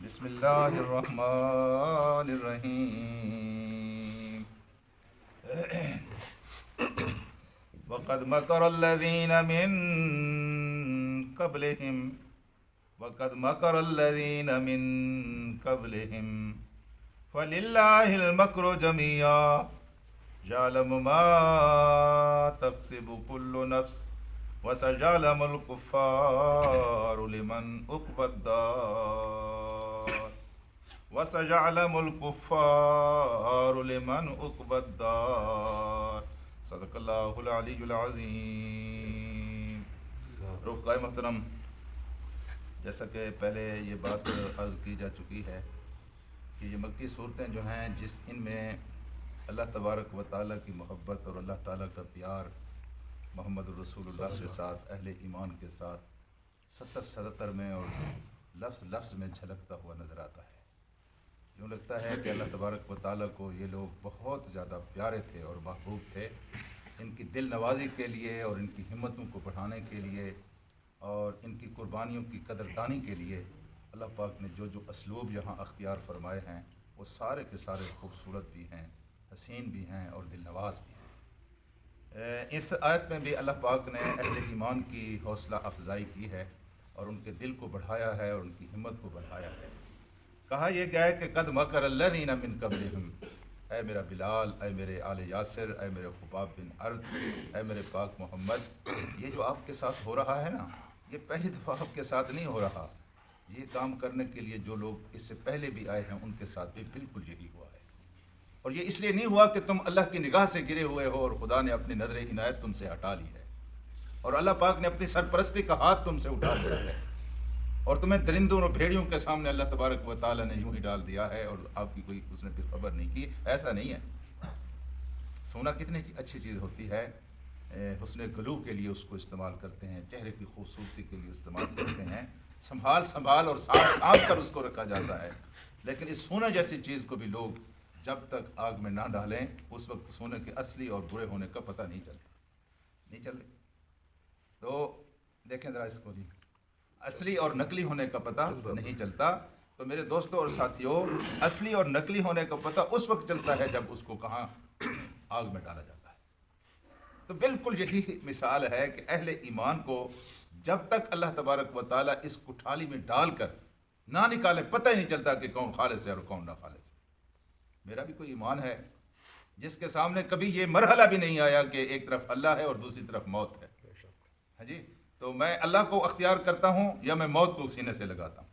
بسم اللہ الرحمن الرحیم وقد مکر الذین من قبلہم فللہ المکر جمیعا یعلم ما تکسب کل نفس وسيعلم الكفار لمن عقبى الدار صدق اللہ العلی العظیم. رفقائے محترم، جیسا کہ پہلے یہ بات عرض کی جا چکی ہے کہ یہ مکی صورتیں جو ہیں ان میں اللہ تبارک و تعالیٰ کی محبت اور اللہ تعالیٰ کا پیار محمد الرسول اللہ کے ساتھ، اہل ایمان کے ساتھ سطر میں اور لفظ میں جھلکتا ہوا نظر آتا ہے. یوں لگتا ہے کہ اللہ تبارک و تعالیٰ کو یہ لوگ بہت زیادہ پیارے تھے اور محبوب تھے. ان کی دل نوازی کے لیے اور ان کی ہمتوں کو بڑھانے کے لیے اور ان کی قربانیوں کی قدردانی کے لیے اللہ پاک نے جو اسلوب یہاں اختیار فرمائے ہیں وہ سارے کے سارے خوبصورت بھی ہیں، حسین بھی ہیں اور دل نواز بھی ہیں. اس آیت میں بھی اللہ پاک نے اہل ایمان کی حوصلہ افزائی کی ہے اور ان کے دل کو بڑھایا ہے اور ان کی ہمت کو بڑھایا ہے. کہا یہ گیا ہے کہ قد مکر الذین من قبلہم، اے میرا بلال، اے میرے آل یاسر، اے میرے خباب بن ارد، اے میرے پاک محمد، یہ جو آپ کے ساتھ ہو رہا ہے نا، یہ پہلی دفعہ آپ کے ساتھ نہیں ہو رہا. یہ کام کرنے کے لیے جو لوگ اس سے پہلے بھی آئے ہیں ان کے ساتھ بھی بالکل یہی ہوا ہے. اور یہ اس لیے نہیں ہوا کہ تم اللہ کی نگاہ سے گرے ہوئے ہو اور خدا نے اپنی نظر عنایت تم سے ہٹا لی ہے اور اللہ پاک نے اپنی سرپرستی کا ہاتھ تم سے اٹھا لیا ہے اور تمہیں درندوں اور بھیڑیوں کے سامنے اللہ تبارک و تعالیٰ نے یوں ہی ڈال دیا ہے اور آپ کی کوئی اس نے پھر خبر نہیں کی. ایسا نہیں ہے. سونا کتنی اچھی چیز ہوتی ہے. حسن گلو کے لیے اس کو استعمال کرتے ہیں، چہرے کی خوبصورتی کے لیے استعمال کرتے ہیں، سنبھال اور سانپ کر اس کو رکھا جاتا ہے. لیکن اس سونا جیسی چیز کو بھی لوگ جب تک آگ میں نہ ڈالیں اس وقت سونے کے اصلی اور برے ہونے کا پتہ نہیں چلتا. تو دیکھیں ذرا اس کو جی، اصلی اور نقلی ہونے کا پتہ نہیں چلتا. تو میرے دوستوں اور ساتھیوں، اصلی اور نقلی ہونے کا پتہ اس وقت چلتا ہے جب اس کو کہاں آگ میں ڈالا جاتا ہے. تو بالکل یہی مثال ہے کہ اہل ایمان کو جب تک اللہ تبارک و تعالیٰ اس کٹھالی میں ڈال کر نہ نکالے پتہ ہی نہیں چلتا کہ کون خالص ہے اور کون نہ خالص ہے. میرا بھی کوئی ایمان ہے جس کے سامنے کبھی یہ مرحلہ بھی نہیں آیا کہ ایک طرف اللہ ہے اور دوسری طرف موت ہے. ہاں جی، تو میں اللہ کو اختیار کرتا ہوں یا میں موت کو سینے سے لگاتا ہوں.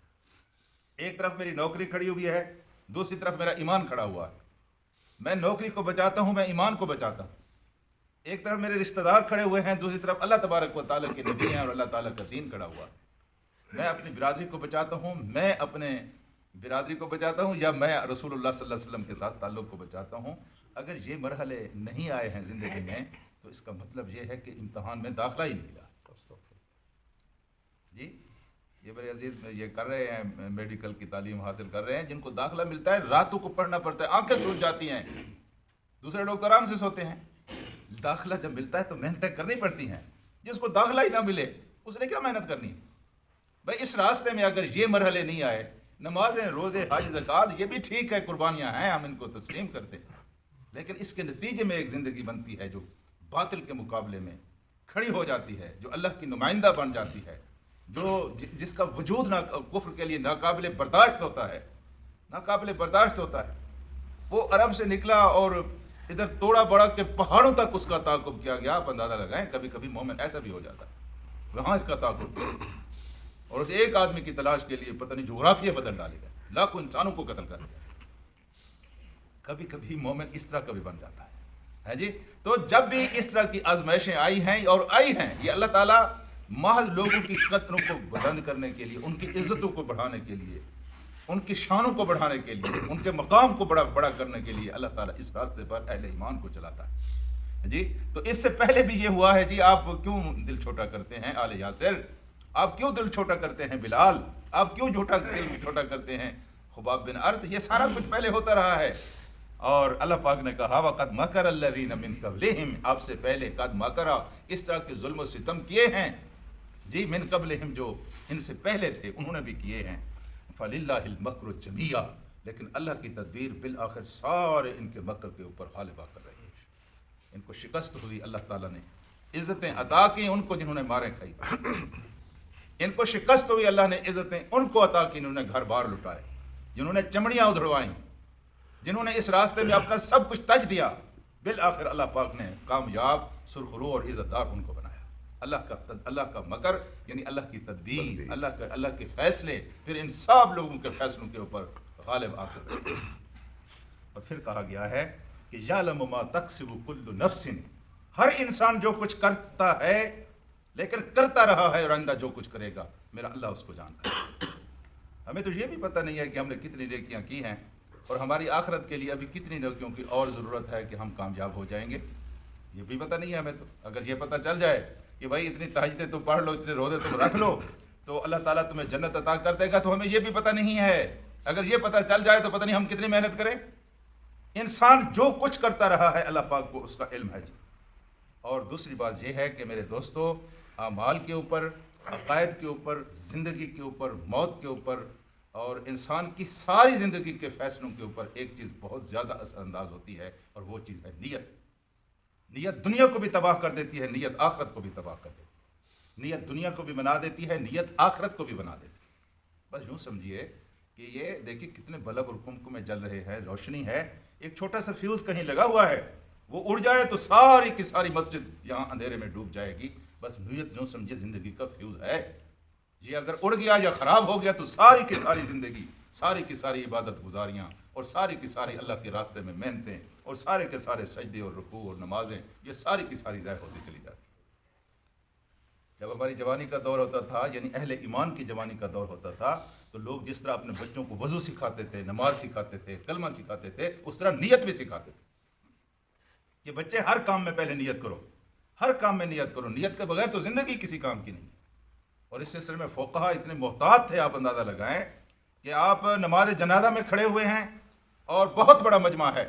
ایک طرف میری نوکری کھڑی ہوئی ہے، دوسری طرف میرا ایمان کھڑا ہوا ہے. میں نوکری کو بچاتا ہوں، میں ایمان کو بچاتا ہوں. ایک طرف میرے رشتہ دار کھڑے ہوئے ہیں، دوسری طرف اللہ تبارک و تعالیٰ کے نبی ہیں اور اللہ تعالیٰ کا دین کھڑا ہوا ہے. میں اپنی برادری کو بچاتا ہوں، میں اپنے برادری کو بچاتا ہوں یا میں رسول اللہ صلی اللہ علیہ وسلم کے ساتھ تعلق کو بچاتا ہوں. اگر یہ مرحلے نہیں آئے ہیں زندگی میں تو اس کا مطلب یہ ہے کہ امتحان میں داخلہ ہی نہیں ملا. جی، یہ میرے عزیز یہ کر رہے ہیں، میڈیکل کی تعلیم حاصل کر رہے ہیں، جن کو داخلہ ملتا ہے راتوں کو پڑھنا پڑتا ہے، آنکھیں سوج جاتی ہیں. دوسرے لوگ تو آرام سے سوتے ہیں. داخلہ جب ملتا ہے تو محنتیں کرنی پڑتی ہیں. جس کو داخلہ ہی نہ ملے اس نے کیا محنت کرنی؟ بھائی اس راستے میں اگر یہ مرحلے نہیں آئے، نمازیں، روزے، حج، زکوٰۃ یہ بھی ٹھیک ہے، قربانیاں ہیں، ہم ان کو تسلیم کرتے ہیں، لیکن اس کے نتیجے میں ایک زندگی بنتی ہے جو باطل کے مقابلے میں کھڑی ہو جاتی ہے، جو اللہ کی نمائندہ بن جاتی ہے، جس کا وجود کفر کے لیے ناقابل برداشت ہوتا ہے. وہ عرب سے نکلا اور ادھر توڑا بڑا کے پہاڑوں تک اس کا تعاقب کیا گیا. آپ اندازہ لگائیں، کبھی کبھی مومن ایسا بھی ہو جاتا ہے، وہاں اس کا تعاقب کیا اور اس ایک آدمی کی تلاش کے لیے پتہ نہیں جغرافیہ بدل ڈالے گا، لاکھوں انسانوں کو قتل کر دیا. کبھی کبھی مومن اس طرح کا بھی بن جاتا ہے جی. تو جب بھی اس طرح کی آزمائشیں آئی ہیں اور آئی ہیں، یہ اللہ تعالیٰ محض لوگوں کی قدروں کو بلند کرنے کے لیے، ان کی عزتوں کو بڑھانے کے لیے، ان کی شانوں کو بڑھانے کے لیے، ان کے مقام کو بڑا کرنے کے لیے اللہ تعالیٰ اس راستے پر اہل ایمان کو چلاتا ہے جی. تو اس سے پہلے بھی یہ ہوا ہے جی. آپ کیوں دل چھوٹا کرتے ہیں آل یاسر؟ آپ کیوں دل چھوٹا کرتے ہیں بلال؟ آپ کیوں دل چھوٹا کرتے ہیں خباب بن ارد؟ یہ سارا کچھ پہلے ہوتا رہا ہے. اور اللہ پاک نے کہا وَقَدْ مَكَرَ الَّذِينَ مِن قَبْلِهِمْ، آپ سے پہلے قد مکرا اس طرح کے ظلم و ستم کیے ہیں جی. من قبلہم، جو ان سے پہلے تھے انہوں نے بھی کیے ہیں. فَلِلَّهِ الْمَكْرُ جَمِيعًا، لیکن اللہ کی تدبیر بالآخر سارے ان کے مکر کے اوپر غالب آ کر رہی ہے۔ ان کو شکست ہوئی، اللہ تعالیٰ نے عزتیں عطا کی ان کو جنہوں نے ماریں کھائی تھی، ان کو شکست ہوئی، اللہ نے عزتیں ان کو عطا کی انہوں نے گھر بار لٹائے، جنہوں نے چمڑیاں ادھڑوائیں، جنہوں نے اس راستے میں اپنا سب کچھ تج دیا، بالآخر اللہ پاک نے کامیاب، سرخرو اور عزت دار ان کو بنایا۔ اللہ کا مکر یعنی اللہ کی تدبیر، اللہ کے فیصلے پھر ان سب لوگوں کے فیصلوں کے اوپر غالب آ کر، اور پھر کہا گیا ہے کہ یعلم ما تکسب کل نفس، ہر انسان جو کچھ کرتا ہے لیکن کرتا رہا ہے اور آئندہ جو کچھ کرے گا میرا اللہ اس کو جانتا ہے۔ ہمیں تو یہ بھی پتہ نہیں ہے کہ ہم نے کتنی نیکیاں کی ہیں اور ہماری آخرت کے لیے ابھی کتنی نیکیوں کی اور ضرورت ہے کہ ہم کامیاب ہو جائیں گے، یہ بھی پتہ نہیں ہے ہمیں۔ تو اگر یہ پتہ چل جائے کہ بھائی اتنی تہجدیں تم پڑھ لو، اتنے روزے تم رکھ لو تو اللہ تعالیٰ تمہیں جنت عطا کر دے گا، تو ہمیں یہ بھی پتہ نہیں ہے۔ اگر یہ پتہ چل جائے تو پتہ نہیں ہم کتنی محنت کریں۔ انسان جو کچھ کرتا رہا ہے اللہ پاک کو اس کا علم ہے جی۔ اور دوسری بات یہ ہے کہ میرے دوستو، اعمال کے اوپر، عقائد کے اوپر، زندگی کے اوپر، موت کے اوپر اور انسان کی ساری زندگی کے فیصلوں کے اوپر ایک چیز بہت زیادہ اثر انداز ہوتی ہے، اور وہ چیز ہے نیت۔ نیت دنیا کو بھی تباہ کر دیتی ہے، نیت آخرت کو بھی تباہ کر دیتی ہے۔ نیت دنیا کو بھی بنا دیتی ہے، نیت آخرت کو بھی بنا دیتی ہے۔ بس یوں سمجھیے کہ یہ دیکھیے کتنے بلب اور کمکمے جل رہے ہیں، روشنی ہے، ایک چھوٹا سا فیوز کہیں لگا ہوا ہے، وہ اڑ جائے تو ساری کی ساری مسجد یہاں اندھیرے میں ڈوب جائے گی۔ بس نیت یوں سمجھے زندگی کا فیوز ہے، یہ اگر اڑ گیا یا خراب ہو گیا تو ساری کی ساری زندگی، ساری کی ساری عبادت گزاریاں اور ساری کی ساری اللہ کے راستے میں محنتیں اور سارے کے سارے سجدے اور رکوع اور نمازیں، یہ ساری کی ساری ضائع ہوتی چلی جاتی۔ جب ہماری جوانی کا دور ہوتا تھا، یعنی اہل ایمان کی جوانی کا دور ہوتا تھا، تو لوگ جس طرح اپنے بچوں کو وضو سکھاتے تھے، نماز سکھاتے تھے، کلمہ سکھاتے تھے، اس طرح نیت بھی سکھاتے تھے کہ بچے ہر کام میں پہلے نیت کرو، ہر کام میں نیت کرو، نیت کے بغیر تو زندگی کسی کام کی نہیں۔ اور اس سلسلے میں فقہا اتنے محتاط تھے، آپ اندازہ لگائیں کہ آپ نماز جنازہ میں کھڑے ہوئے ہیں اور بہت بڑا مجمع ہے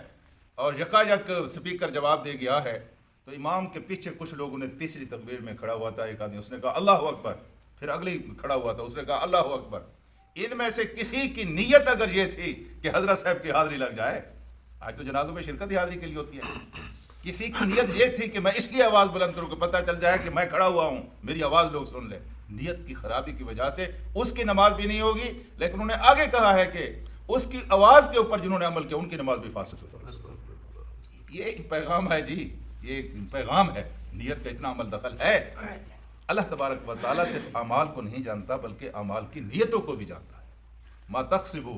اور یکا یک سپیکر جواب دے گیا ہے، تو امام کے پیچھے کچھ لوگوں نے تیسری تکبیر میں کھڑا ہوا تھا، ایک آدمی اس نے کہا اللہ اکبر، پھر اگلی کھڑا ہوا تھا اس نے کہا اللہ اکبر۔ ان میں سے کسی کی نیت اگر یہ تھی کہ حضرت صاحب کی حاضری لگ جائے، آج تو جنازوں میں شرکت ہی حاضری کے لیے ہوتی ہے، کسی کی نیت یہ تھی کہ میں اس لیے آواز بلند کروں کہ پتہ چل جائے کہ میں کھڑا ہوا ہوں، میری آواز لوگ سن لیں، نیت کی خرابی کی وجہ سے اس کی نماز بھی نہیں ہوگی، لیکن انہوں نے آگے کہا ہے کہ اس کی آواز کے اوپر جنہوں نے عمل کیا ان کی نماز بھی فاسد ہوگی۔ یہ پیغام ہے جی، یہ پیغام ہے، نیت کا اتنا عمل دخل ہے۔ اللہ تبارک و تعالیٰ صرف اعمال کو نہیں جانتا بلکہ اعمال کی نیتوں کو بھی جانتا ہے۔ ما تکسب،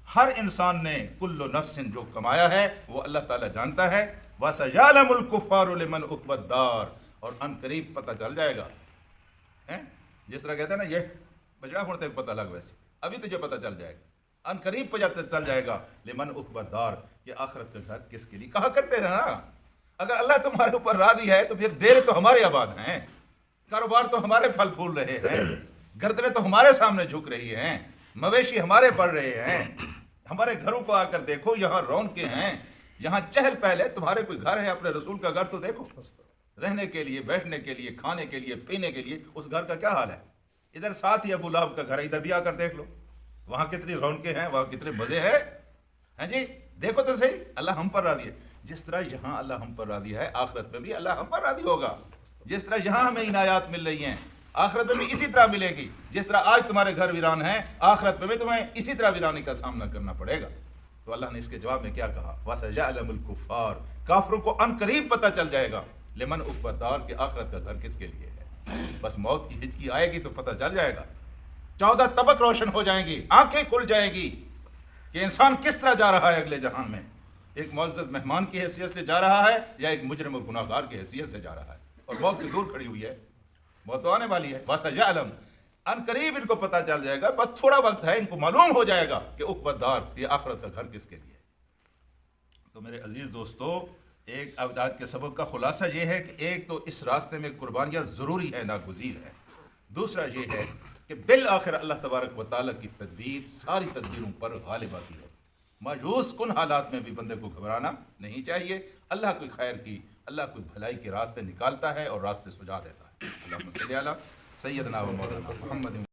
ہر انسان نے کل نفس جو کمایا ہے وہ اللہ تعالیٰ جانتا ہے۔ وَسَيَعْلَمُ الْكُفَّارُ لِمَنْ عُقْبَى الدَّارِ، اور ان قریب پتہ چل جائے گا، جس طرح کہتے ہیں نا یہ بجڑا ہونے تک پتہ لگ، ویسے ابھی تجھے پتہ چل جائے گا، ان قریب پتہ چل جائے گا لمن عقبی الدار، یہ آخرت کا گھر کس کے لیے۔ کہا کرتے ہیں نا، اگر اللہ تمہارے اوپر راضی ہے تو پھر ڈیرے تو ہمارے آباد ہیں، کاروبار تو ہمارے پھل پھول رہے ہیں، گردنیں تو ہمارے سامنے جھک رہی ہیں، مویشی ہمارے بڑھ رہے ہیں، ہمارے گھروں کو آ کر دیکھو، یہاں رونقیں ہیں، یہاں چہل پہل ہے۔ تمہارے کوئی گھر ہے، اپنے رسول کا گھر تو دیکھو، رہنے کے لیے، بیٹھنے کے لیے، کھانے کے لیے، پینے کے لیے، اس گھر کا کیا حال ہے۔ ادھر ساتھ ہی ابو لہب کا گھر ہے، ادھر بھی آ کر دیکھ لو، وہاں کتنی رونقیں ہیں، وہاں کتنے مزے ہیں، ہیں جی، دیکھو تو صحیح۔ اللہ ہم پر راضی ہے، جس طرح یہاں اللہ ہم پر راضی ہے، آخرت میں بھی اللہ ہم پر راضی ہوگا۔ جس طرح یہاں ہمیں عنایات مل رہی ہیں، آخرت میں بھی اسی طرح ملے گی۔ جس طرح آج تمہارے گھر ویران ہیں، آخرت میں بھی تمہیں اسی طرح ویرانی کا سامنا کرنا پڑے گا۔ تو اللہ نے اس کے جواب میں کیا کہا، وَسَيَعْلَمُ الْكُفَّارُ، کافروں کو ان قریب پتہ چل جائے گا، لمن عقبی الدار، کہ آخرت کا گھر کس کے لیے ہے۔ بس موت کی ہچکی آئے گی تو پتہ چل جائے گا، 14 طبق روشن ہو جائیں گی، آنکھیں کھل جائیں گی کہ انسان کس طرح جا رہا ہے اگلے جہان میں، ایک معزز مہمان کی حیثیت سے جا رہا ہے یا ایک مجرم اور گناہ گار کی حیثیت سے جا رہا ہے، اور موت کی دور کھڑی ہوئی ہے، موت تو آنے والی ہے۔ وَسَيَعْلَمُ، ان قریب ان کو پتہ چل جائے گا، بس تھوڑا وقت ہے، ان کو معلوم ہو جائے گا کہ عقبی الدار، یہ آخرت کا گھر کس کے لیے ہے۔ تو میرے عزیز دوستو، ایک آج کے سبق کا خلاصہ یہ ہے کہ ایک تو اس راستے میں قربانیاں ضروری ہے، ناگزیر ہے۔ دوسرا یہ ہے کہ بالآخر اللہ تبارک و تعالیٰ کی تدبیر ساری تدبیروں پر غالب آتی ہے۔ مایوس کن حالات میں بھی بندے کو گھبرانا نہیں چاہیے، اللہ کوئی خیر کی، اللہ کوئی بھلائی کے راستے نکالتا ہے اور راستے سجا دیتا ہے۔ اللہم صلی علی سیدنا و مولانا محمد۔